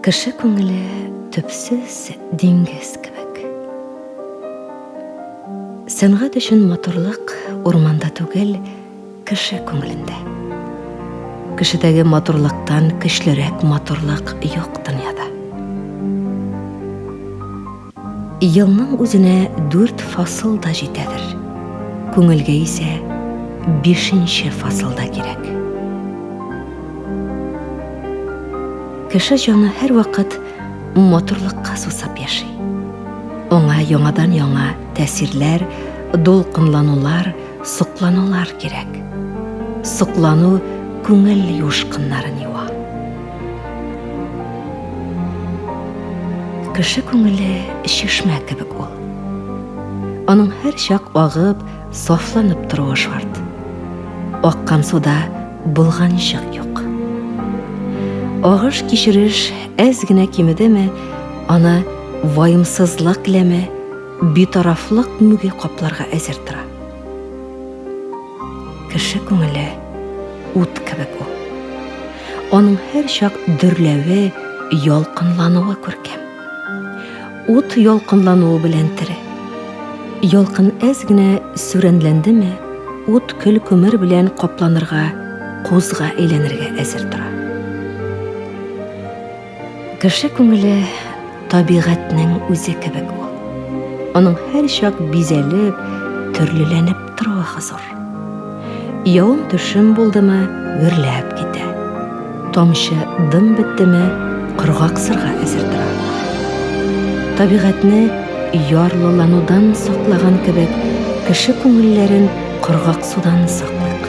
Кеше күңеле төпсез диңгез кебек. Сәнгать өчен матурлык урманда түгел, кеше күңелендә. Кешедәге матурлыктан көчлерәк матурлык юк дөньяда. Елның үзенә 4 фасыл да җитәдер. Күңелгә исә 5нче фасылда кирәк. Кеше җаны һәр вакыт матурлыкка сусап яши. Аңа яңадан яңа тәсирләр, дулкынланулар, сокланулар кирәк. Соклану күңел юшкыннарын юа. Кеше күңеле чишмә кебек ул. Аның һәр чак агып, сафланып торуы шарт. Аккан суда булганчык юк. Агыш кичереш әз генә кимедеме, аны вайымсызлык ләме, битарафлык мүге капларга әзер тора. Кеше күңеле ут кебек ул. Аның һәр чак дөрләве, ялкынлануы күркәм. Ут ялкынлануы белән тере. Ялкын әз генә сүрәнләндеме, ут көл күмер белән капланырга, кузга әйләнергә әзер тора. Кеше күңеле табигатьнең үзе кебек ул. Аның һәр чак бизәлеп, төрлеләнеп торуы хозур. Явым төшем булдымы, гөрләп китә. Тамчы дым биттеме, кыргак сырга әзер тора. Табигатьне ярлыланудан саклаган кебек, кеше күңелләрен кыргак судан саклык.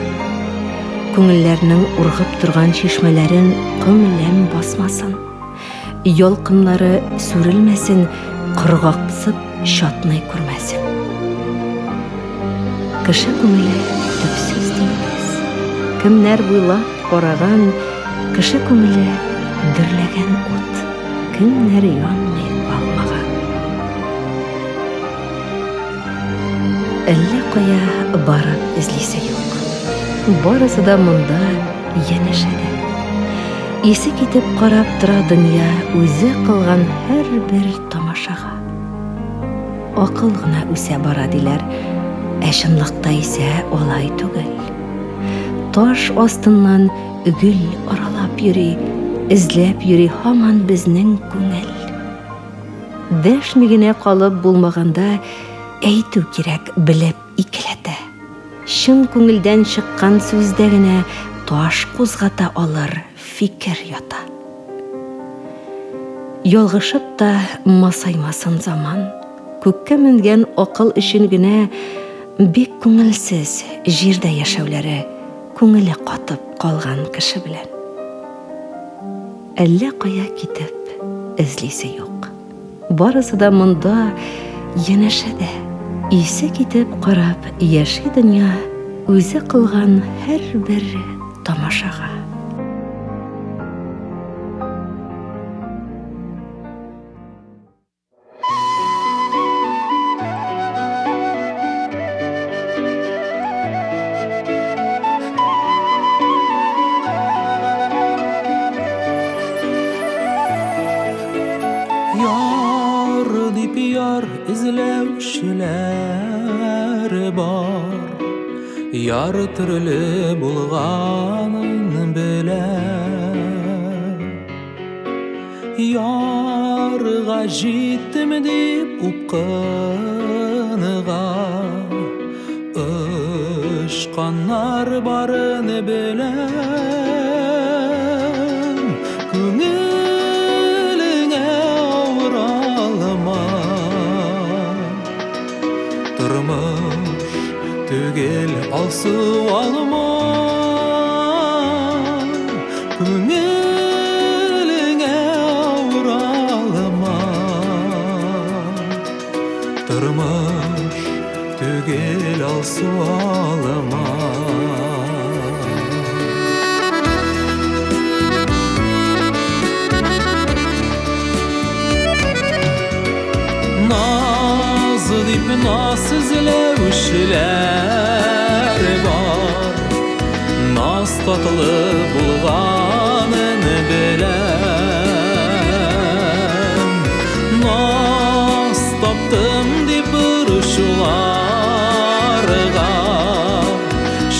Күңелләрнең ургып торган чишмәләрен ком-ләм басмасын. Ялкынлары сүрелмәсен, кыргаксып чатный күрмәсен. Кеше күңеле төпсез диңгез. Кемнәр буйлап караган, кеше күңеле дөрләгән ут. Кемнәр янмый калмаган. Әллә кая барып эзлисе юк. Барысы да монда янәшәдә. Исе китеп карап тора дөнья үзе кылган һәр бер тамашага. Акыл гына үсә бара диләр, ә чынлыкта исә алай түгел. Таш астыннан гөл аралап йөри, эзләп йөри һаман безнең күңел. Дәшми генә калып булмаганда, әйтү кирәк белеп икеләтә. Чын күңелдән чыккан сүздә генә таш кузгата алыр фикер ята. Ялгышып та масаймасын заман, күккә менгән акыл өчен генә бик күңелсез җирдә яшәүләре күңеле катып калган кеше белән. Әллә кая китеп эзлисе юк. Барысы да монда янәшәдә. Исе китеп карап яши дөнья үзе кылган һәр бер тамашага. Яр дип яр эзләүчеләр бар. Яр төрле булганын белә. Ярга җиттем дип упкыныган, ышканнар барын беләм. Күңелеңә авыралма, тормыш түгел алсу алма. Күңелеңә авыралма, тормыш түгел алсу алма. Nazı dip naz izlәүчеләр бар. Наз татлы булганын беләм. бақтым деп ұрышуларға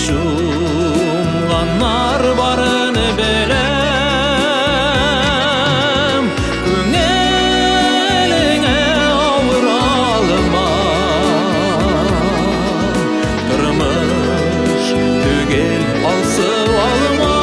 шумғанар барын білем көңіліңе ауыр алма тұрмыш түгел алсып алма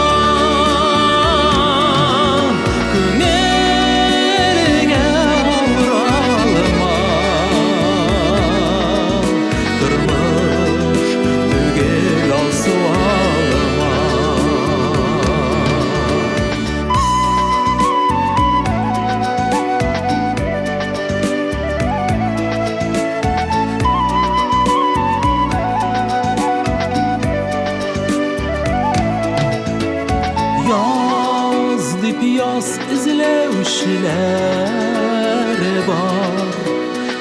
Yaz dip yaz izlevşileri var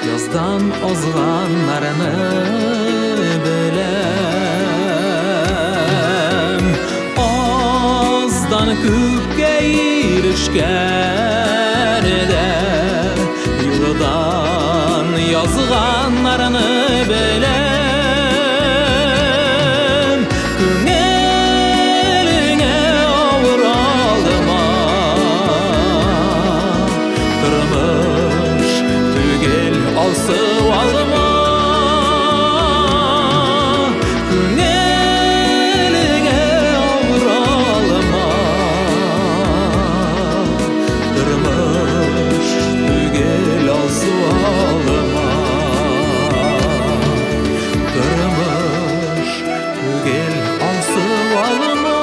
Yazdan ozganlarını bilem Azdan köpke erişkende Yıldan yazganlarını bilem Alsıp alma Köngeliňe ağır alma Durmuş tügel alsıp alma Durmuş tügel alsıp alma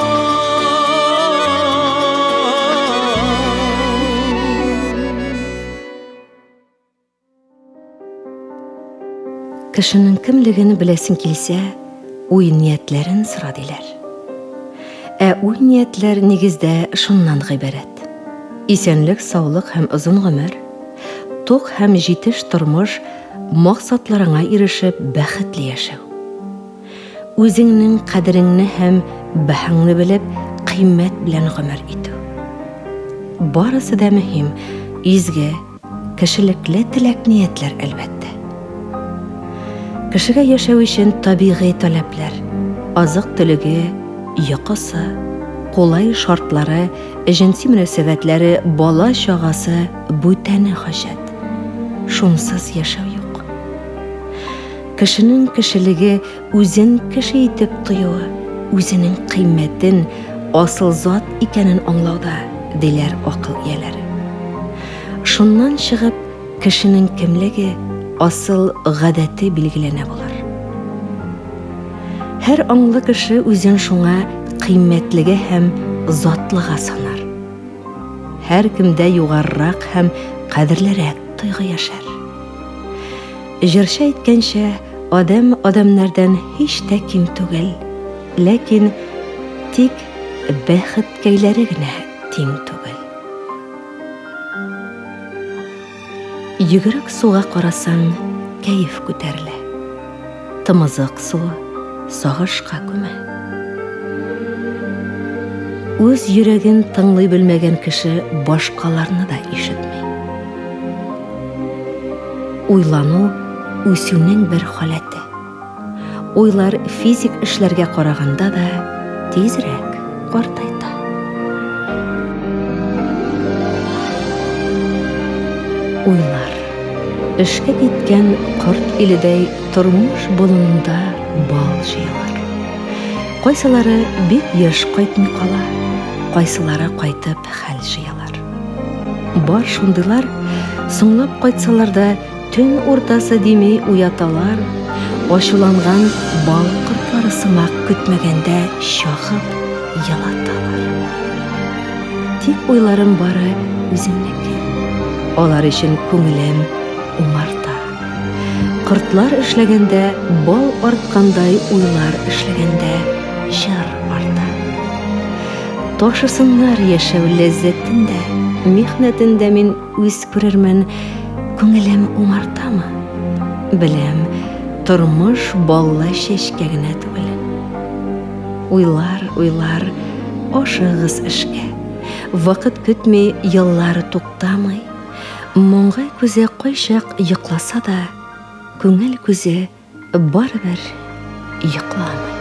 Кешенең кемлеген беләсең килсә, уй ниятләрен сора диләр. Уй ниятләр нигездә шуннан гыйбарәт. Исәнлек, саулык һәм озын гомер, тук һәм җитеш тормыш, максатларыңа ирешеп бәхетле яшәү. Үзеңнең кадереңне һәм бәһәңне белеп, кыйммәт белән гомер итү. Барысы да мөһим, изге, кешелекле теләк ниятләр әлбәттә. Кешегә яшәү өчен табигый таләпләр, азык-төлеге, йокысы, кулай шартлары, җинси мөнәсәбәтләре, бала чагасы бүтәне хаҗәт. Шунсыз яшәү юк. Кешенең кешелеге үзен кеше итеп тоюы, үзенең кыйммәтен, асыл зат икәнен аңлауда, диләр акыл ияләре. Шуннан чыгып, кешенең кемлеге асыл гадәте билгеләнә булыр. Һәр аңлы кеше үзен шуңа кыйммәтлеге һәм затлыга санар. Һәр кемдә югарырак һәм кадерлерәк тойгы яшәр. Җырчы әйткәнчә, адам адамнардан һич тә ким түгел, ләкин тик бәхеткәйләре генә тиң түгел. Йөгерек суга карасаң, кәеф күтәрелә. Тымызык суы сагышка күмә. Үз йөрәген тыңлый белмәгән кеше башкаларны да ишетмәй. Уйлану үсүнең бер халәте. Уйлар физик эшләргә караганда да тизрәк картайта. Уйлар эшкә киткән корт иледәй тормыш болынында бал җыялар. Кайсылары бик яшь кайтмый кала, кайсылары кайтып хәл җыялар. Бар шундыйлар соңлап кайтсалар да төн уртасы димей уяталар, ачуланган бал кортлары сымак көтмәгәндә чагып ялаталар. Тик уйларым бары үземнеке. Алар өчен күңелем умарта. Кортлар эшләгәндә бал арткандай, уйлар эшләгәндә җыр арта. Ташысыннар яшәү ләззәтендә, михнәтендә мин үз күрермен, күңелем умартамы? Беләм, тормыш баллы чәчкә генә түгел. Уйлар, ашыгыз эшкә. Вакыт көтми, еллар туктамый. Моңга күзе кайчак йокласа да, күңел күзе барыбер йокламый.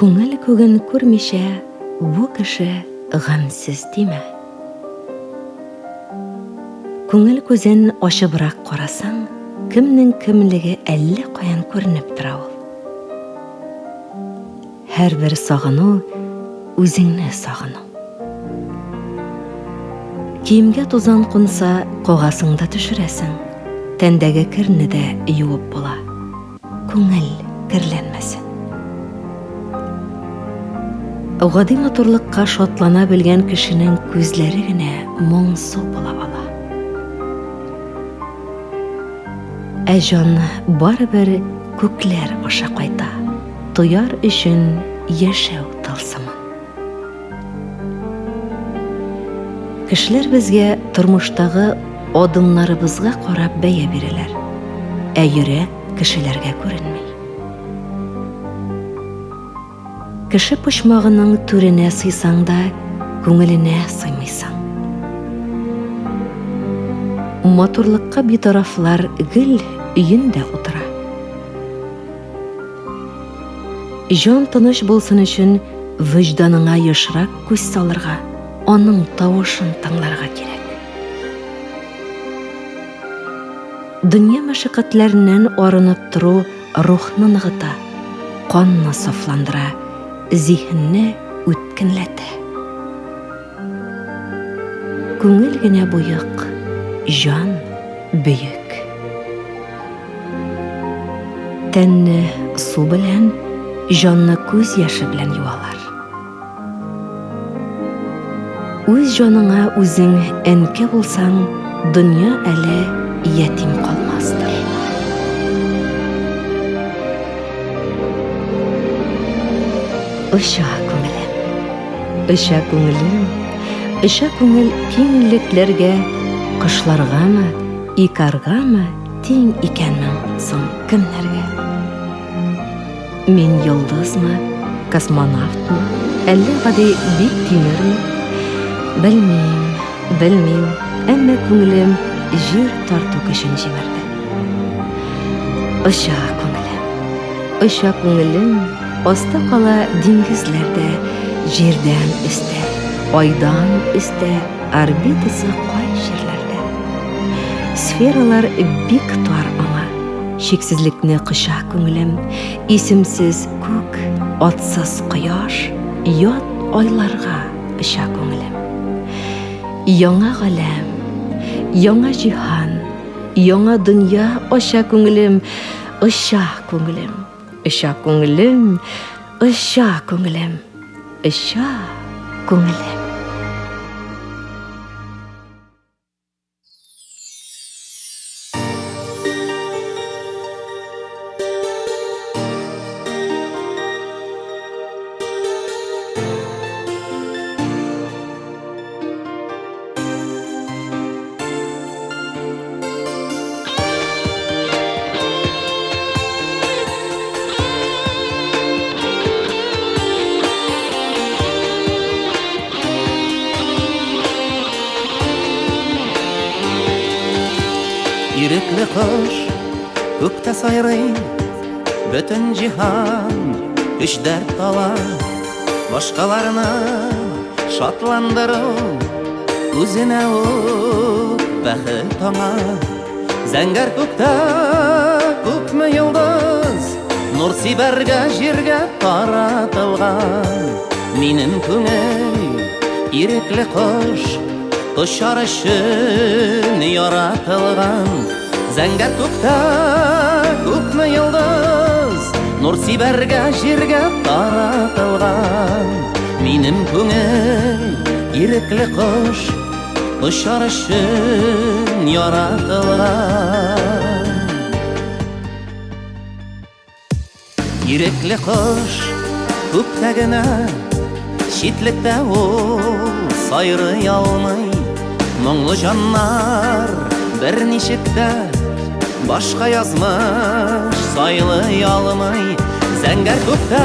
Күңел күген күрмешә, бу кеше гамсыз диме. Күңел күзен ачыбрак карасаң, кемнең кемлеге әллә каян күренеп тора ул. Һәрбер сагыну үзеңне сагыну. Киемгә тузан кунса, кагасыңда төшерәсең, тәндәге кирне дә юып була. Күңел кирләнмәсен. Гади матурлыкка шатлана белгән кешенең күзләре генә моңсу була ала. Ә җан барыбер күкләр аша кайта, тояр өчен яшәү тылсымын. Кешеләр безгә тормыштагы адымнарыбызга карап бәя бирәләр, ә йөрәк кешеләргә күренми. Кеше почмагының түренә сыйсаң да, күңеленә сыймыйсың. Матурлыкка битарафлар гел өендә утыра. Җан тыныч булсын өчен вөҗданыңа ешрак күз салырга, аның тавышын тыңларга кирәк. Дөнья мәшәкатьләреннән арынып тору рухны ныгыта, канны сафландыра, зиһенне үткенләтә. Күңел генә буйык, жан бөек. Тәнне су белән, жанны күз яшы белән юалар. Үз жаныңа үзең әнкә булсаң, дөнья әле ятим калмастыр. Оша күңелем, оша күңелем, оша күңел киңлекләргә, кышларгамы, икаргамы тиң икәнмен соң кемнәргә? Мин йолдызмы, космонавтмы, әллә гади бик тимерме? Белмим, әмма күңелем җир тарту көчен җимерде. Оша күңелем, аста кала диңгезләрдә, җирдән өстә, айдан өстә, орбитасы кай җирләрдә. Сфералар бик тар аңа, шиксезлекне кыша күңелем, исемсез күк, атсыз кояш, ят айларга оша күңелем. Яңа галәм, яңа җиһан, яңа дөнья оша күңелем, оша күңелем, оша күңелем, оша күңелем, оша күңелем. Ирекле кош күктә сайрый, бөтен җиһан көч дәрт ала, башкаларны шатландыру үзенә үк бәхет аңа. Зәңгәр күктә күпме йолдыз, нур сибәргә җиргә таратылган. Минем күңел ирекле кош, очар өчен яратылган. Зәңгәр күктә күпме йолдыз, нур сибәргә җиргә таратылган. Минем күңел ирекле кош, очар өчен яратылган. Ирекле кош күктә генә, читлектә ул сайрый алмый. Моңлы җаннар берничек тә башка язмыш сайлый алмый. Зәңгәр күктә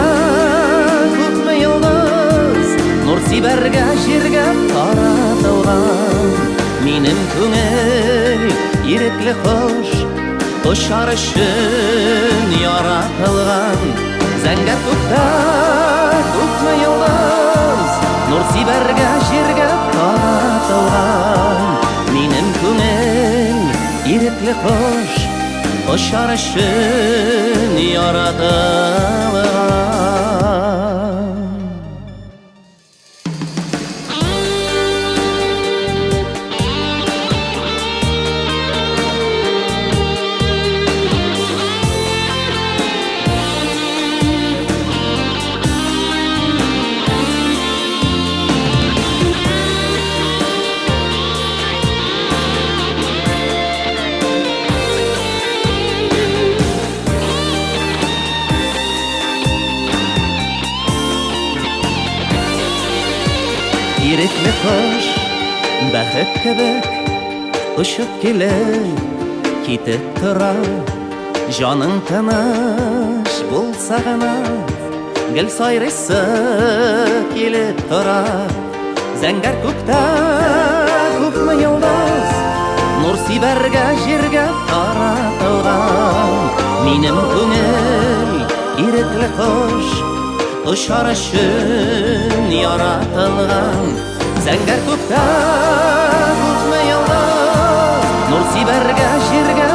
күпме йолдыз, нур сибәргә җиргә таратылган. Минем күңел ирекле кош, очар өчен яратылган. Зәңгәр күктә күпме йолдыз, нур сибәргә җиргә таратылган. Минем күңел ирекле кош, очар өчен яратылган. Ирекле кош бәхет кебек очып килеп, китеп тора. Җаның тыныч булса гына, гел сайрыйсы килеп тора. Зәңгәр күктә күпме йолдыз, нур сибәргә җиргә таратылган. Минем күңел ирекле кош, очар өчен яратылган. Зәңгәр күктә күпме йолдыз, нур сибәргә җиргә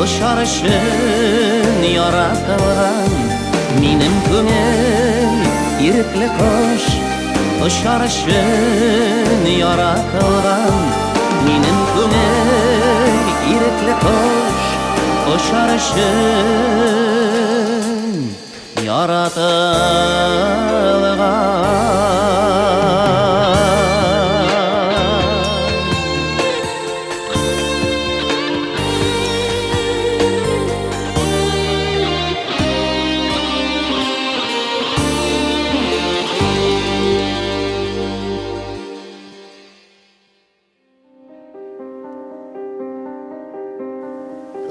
Ошар өчен яратылган минем күңел ирекле кош. Ошар өчен яратылган минем күңел ирекле кош. Ошар өчен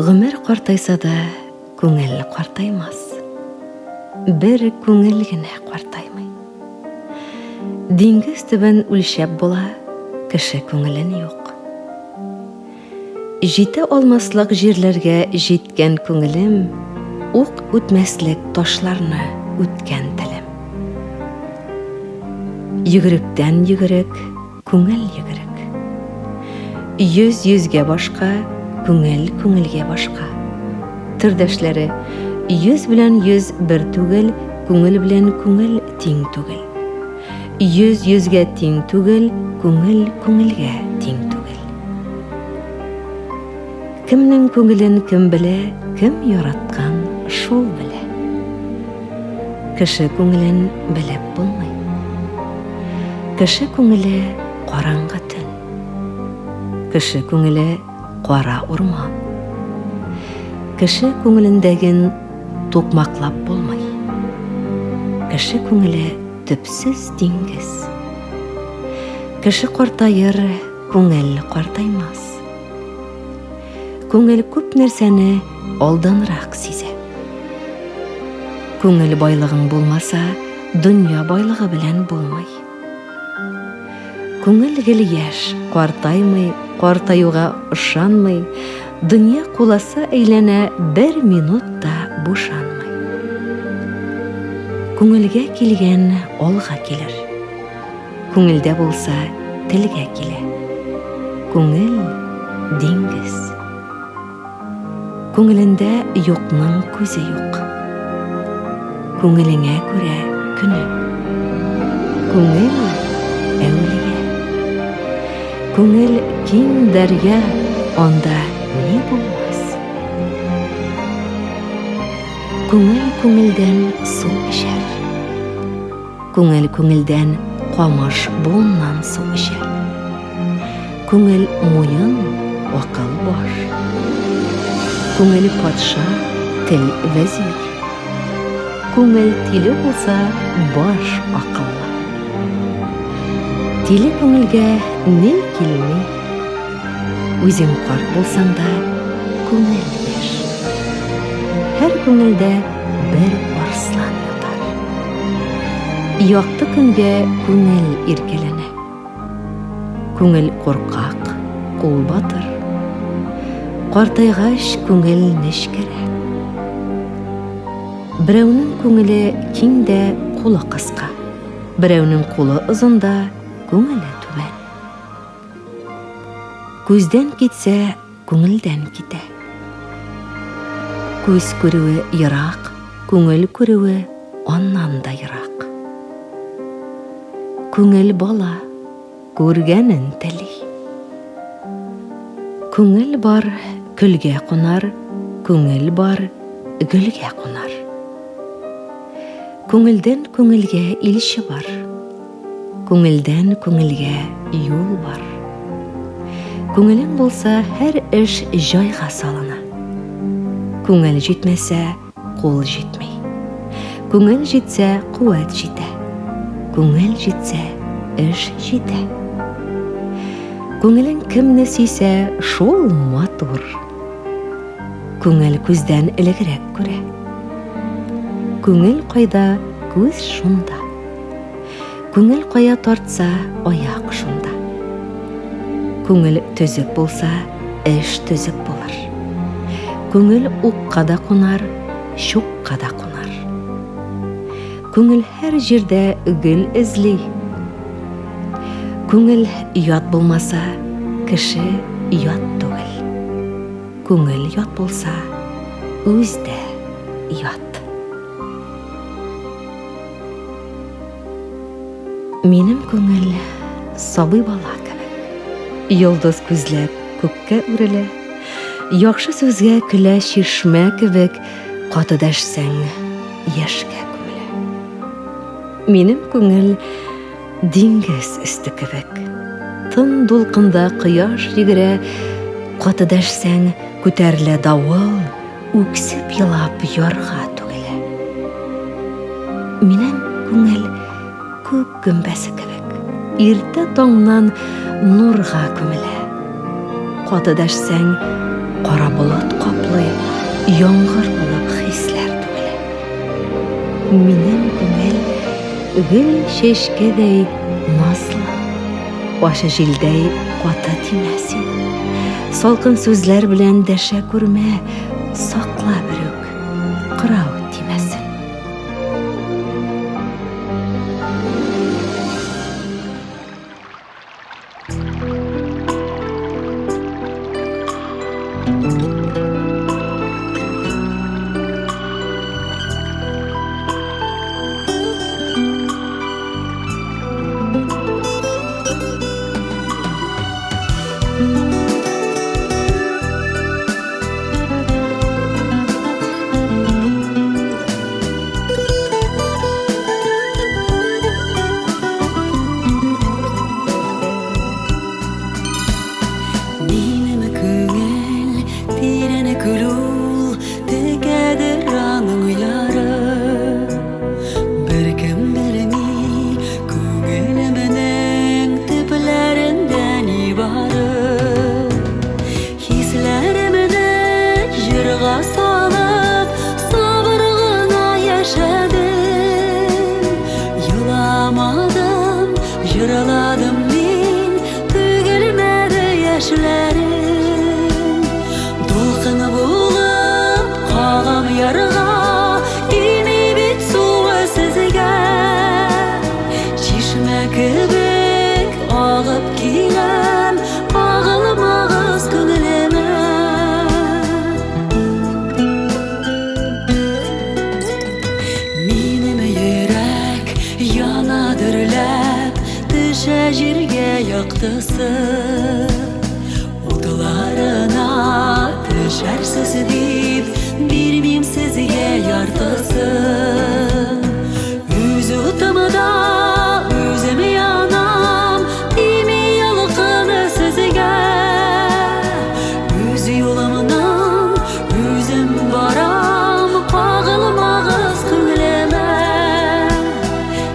Гомер картайса да, күңел картаймас. Бер күңел генә картаймый. Диңгез төбен үлчәп була, кеше күңелен юк. Җитә алмаслык җирләргә җиткән күңелем, ук үтмәслек ташларны үткән телем. Йөгеректән йөгерек, күңел йөгерек. Йөзгә башка, күңел күңелгә башка. Төрдәшләре, йөз белән йөз бер түгел, күңел белән күңел тиң түгел. Йөзгә тиң түгел, күңел күңелгә тиң түгел. Кемнең күңелен кем белә, кем яраткан шул белә. Кеше күңелен белеп булмый. Кеше күңеле караңгы төн. Кеше күңеле кара урман. Кеше күңелендәген тукмаклап булмый. Кеше күңеле төпсез диңгез. Кеше картайыр, күңел картаймас. Күңел күп нәрсәне алданрак сизә. Күңел байлыгың булмаса, дөнья байлыгы белән булмый. Күңел гел яшь, картаймый, картаюга ышанмый, дөнья куласа әйләнә, бер минутта бушанмый. Күңелгә килгән алга килер. Күңелдә булса, телгә килә. Күңел диңгез. Күңелендә юкның күзе юк. Күңелеңә күрә көне. Күңел әүлия. Күңел киң дәрья, анда ни булмас. Күңел күңелдән су эчәр. Күңел күңелдән камыш буыннан су эчәр. Күңел муен, акыл баш. Күңел патша, тел вәзир. Күңел тиле булса, баш акыллы. Тиле күңелгә ни килми. Үзең карт булсаң да, күңел яшь. Һәр күңелдә бер арслан ятар. Якты көнгә күңел иркәләнә. Күңел куркак, кул батыр. Картайгач күңел нечкәрә. Берәүнең күңеле киң дә, кулы кыска. Берәүнең кулы озын да, күңеле түбән. Күздән китсә, күңелдән китә. Күз күрүе ерак, күңел күрүе аннан да ерак. Күңел бала, күргәнен тели. Күңел бар, көлгә кунар, күңел бар, гөлгә кунар. Күңелдән күңелгә илче бар. Күңелдән күңелгә юл бар. Күңелең булса, һәр эш җайга салына. Күңел җитмәсә, кул җитми. Күңел җитсә, куәт җитә. Күңел җитсә, эш җитә. Күңелең кемне сөйсә, шул матур. Күңел күздән элегрәк күрә. Күңел кайда, күз шунда. Күңел кая тартса, аяк шунда. Күңел төзек булса, эш төзек булыр. Күңел укка да кунар, чукка да кунар. Күңел һәр җирдә гөл эзли. Күңел ят булмаса, кеше ят түгел. күңел ят булса, үз дә ят. Минем күңел сабый бала кебек. Йолдыз күзләп күккә үрелә, яхшы сүзгә көлә чишмә кебек, каты дәшсәң яшькә күмелә. Минем күңел диңгез өсте кебек. Тын дулкында кояш йөгерә, каты дәшсәң күтәрелә давыл, үксеп елап ярга түгелә. Минем күңел күк гөмбәсе кебек. Иртә таңнан нурга күмелә. Каты дәшсәң кара болыт каплый, яңгыр булып хисләр түгелә. Минем күңел гөл чәчкәдәй назлы, башы җилдәй каты тимәсен. Салкын сүзләр белән дәшә күрмә, сакла берүк, кырау тимәсен. Yıraladım min, tügülmedi yaşlarım. Dolkını bulup kağım yarığa, imi bit suva sizge. Çişme kibik ağıp kilem, ağılmağız künleme. Minim yürek yanadırlar, şəcirgə yaqdısı, Odalarına düşərsiz deyib, bilmim sizə yardısı. Üz utamada üzüm yanam, dimi yalqını sizə. Üz yolumdan üzüm baram, qağılmağız künləmə.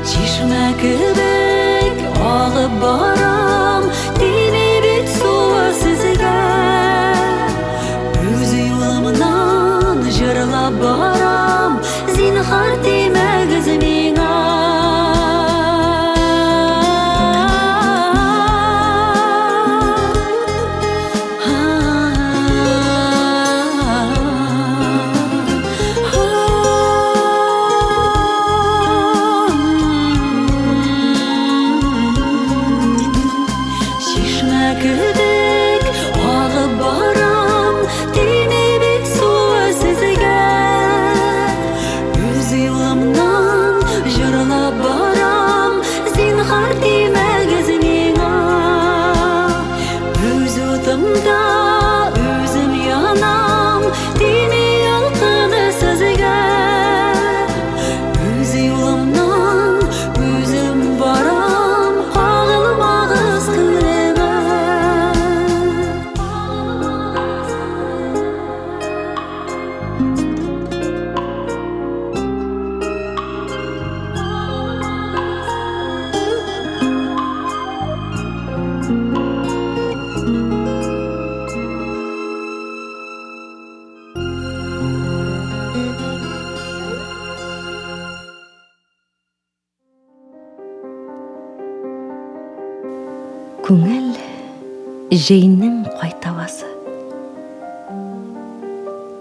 Çişmə kibik ağıp baram, dini bit suva sizge. Üz yolumdan jırlap baram, zinhar deməgiz minə. Kibik ağıp baram, dini bit suva sizge. Üz yolumdan jırlap baram, zinhar deməgiz minə. Üz utamda üzüm yanam, dini yalqını sizge. Üz yolumdan üzüm baram, qağılmağız künləmə. Күңел җәйнең кайтавасы.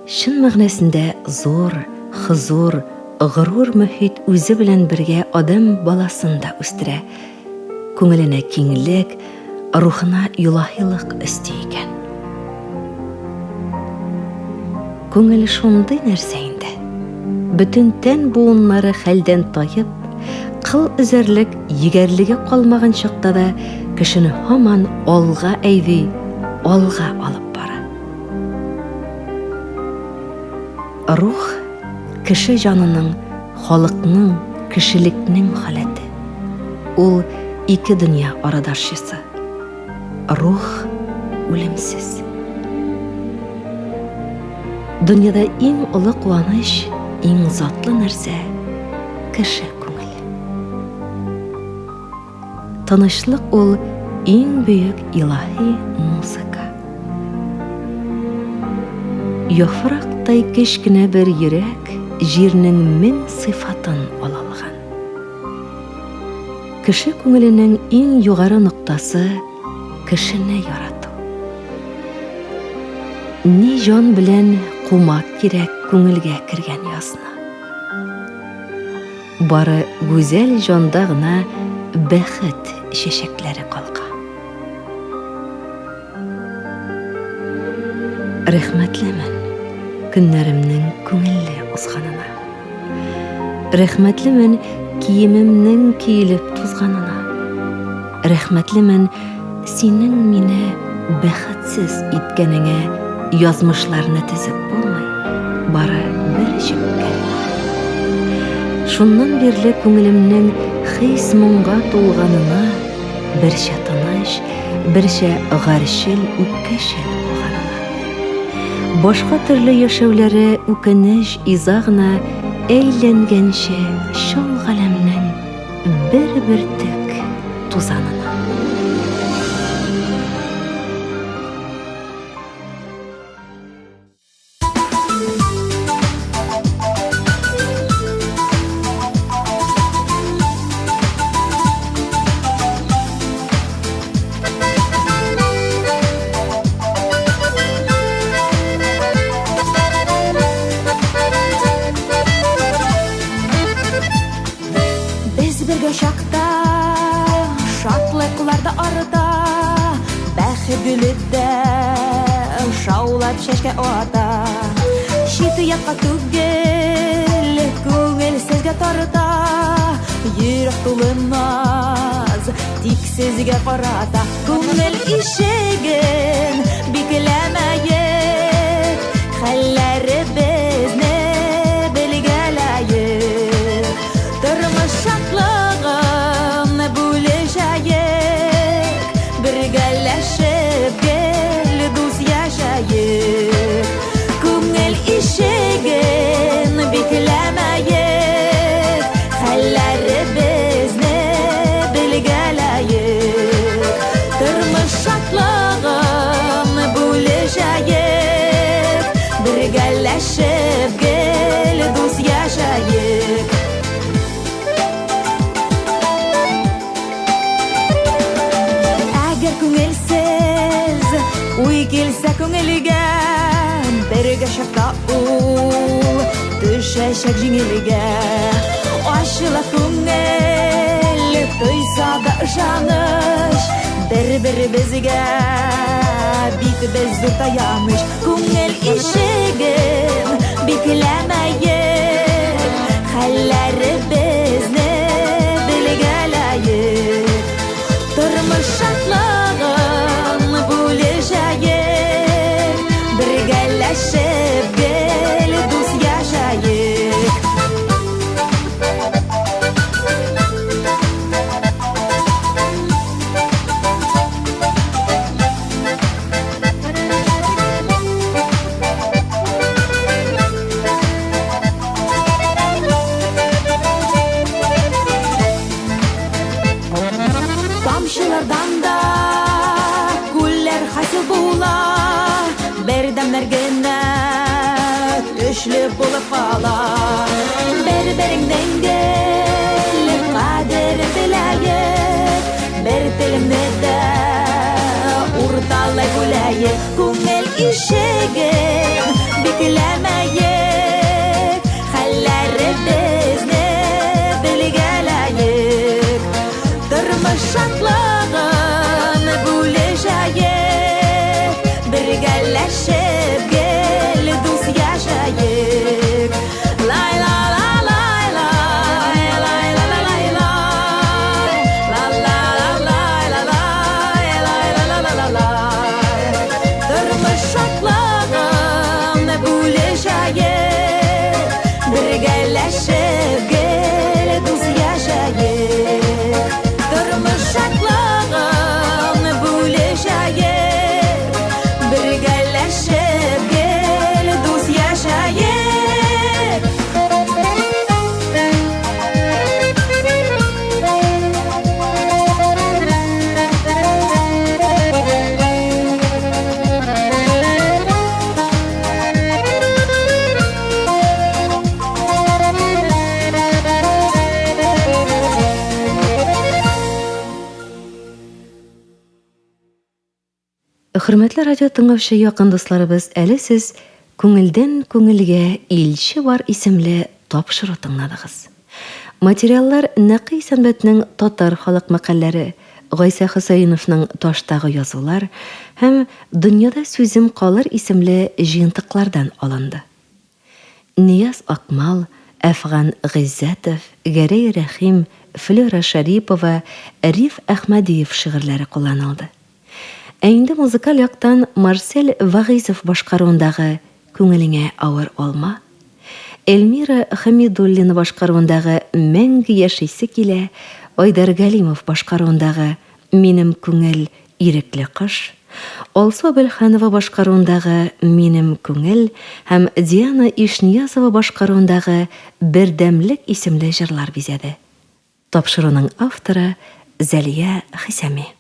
Шын мәгънәсендә зур, хозур, горур мөхит үзе белән бергә адам баласын да үстерә. Күңеленә киңлек, рухына илаһилык өсти икән. Күңел шундый нәрсә инде. Бүтін тән буыннары хәлдән тайып, қыл үзәрлек егәрлеге калмаган чакта да кешене һаман алга әйди, алга алып бара. Рух кеше жанының, халыкның, кешелекнең халәте. Ул ике дөнья арадашчысы. Рух үлемсез. Дөньяда иң олы куаныч, иң затлы нәрсә кеше күңеле. Тынычлык ул иң бөек илаһи музыка. Яфрактай кечкенә бер йөрәк җирнең мең сыйфатын ала алган. Кеше күңеленең иң югары ноктасы кешене ярату. Ни җан белән кумак кирәк күңелгә кергән язна. Бары гүзәл җанда гына бәхет чәчәкләре калка. Рәхмәтлемен көннәремнең күңелле узганына. Рәхмәтлемен киемемнең киелеп тузганына. Рәхмәтлемен синең мине бәхетсез иткәнеңә. Язмышларны тезеп булмый, бары бер җепкә. Шуннан бирле күңелемнең хис моңга тулганына, берчә тыныч, берчә гаршел үпкәчел булганына. Башка төрле яшәүләре үкенеч изагына әйләнгәнчә шул галәмнең бер төк тузанына. Шакта, шатлыкларда арыта, бәхет гүледә шаулап чәчкә ата. Шиты якка түгел, күңел сезгә тарта, йөрәк тулы наз, тик сезгә карата. Күңел ишеген бикләмәйек, хәлләребезне белгәләйек. Тормыш күңел ишеген бикләмәйек, хәлләребезне белгәләйек. Тормыш шатлыгын бүлешәйек, бергәләшеп гел дус яшәйек. Әгәр күңелсез уй килсә күңелгә, бергә чакта ул төшәчәк җиңелгә. Ачыла күңел, тойса да ышаныч, бер-беребезгә бит без зур таяныч. Күңел ишеген бикләмәйек, хәлләребезне белгәләйек. Тормыш шатлыгын бүлешәйек, бергәләшеп гел дус яшәйек. Тамчылардан да күлләр хасил була, бердәмнәр генә төшле булып кала. Бер-береңнең гел кадерен беләйек, бер телемне дә урталай бүләйек. Күңел ишеген бикләмәйек, хәлләребезне белгәләйек. Тормыш шатлыгын бүлешәйек, бергәләшеп гел дус яшәйек. Хөрмәтле радио тыңлаучы якын дусларыбыз, әле сез «Күңелдән күңелгә илче бар» исемле тапшыру тыңладыгыз. Материаллар Нәкый Сәнбәтнең татар халык мәкальләре, Гайса Хөсәйновның Таштагы язулар һәм Дөньяда сүзем калыр исемле җыентыклардан алынды. Нияз Акмал, Әфган Гыйззәтов, Гәрәй Рәхим, Флора Шарипова, Риф Әхмәдиев шигырьләре кулланылды. Ә инде музыкаль яктан Марсель Вагизов башкаруындагы «Күңелеңә авыр алма», Эльмира Хамидуллина башкаруындагы «Мәңге яшисе килә», Айдар Галимов башкаруындагы «Минем күңел ирекле кыш», Алсу Абелханова башкаруындагы «Минем күңел» һәм Диана Ишниязова башкаруындагы «Бердәмлек» исемле җырлар бизәде. Тапшыруның авторы Зәлия Хисәми.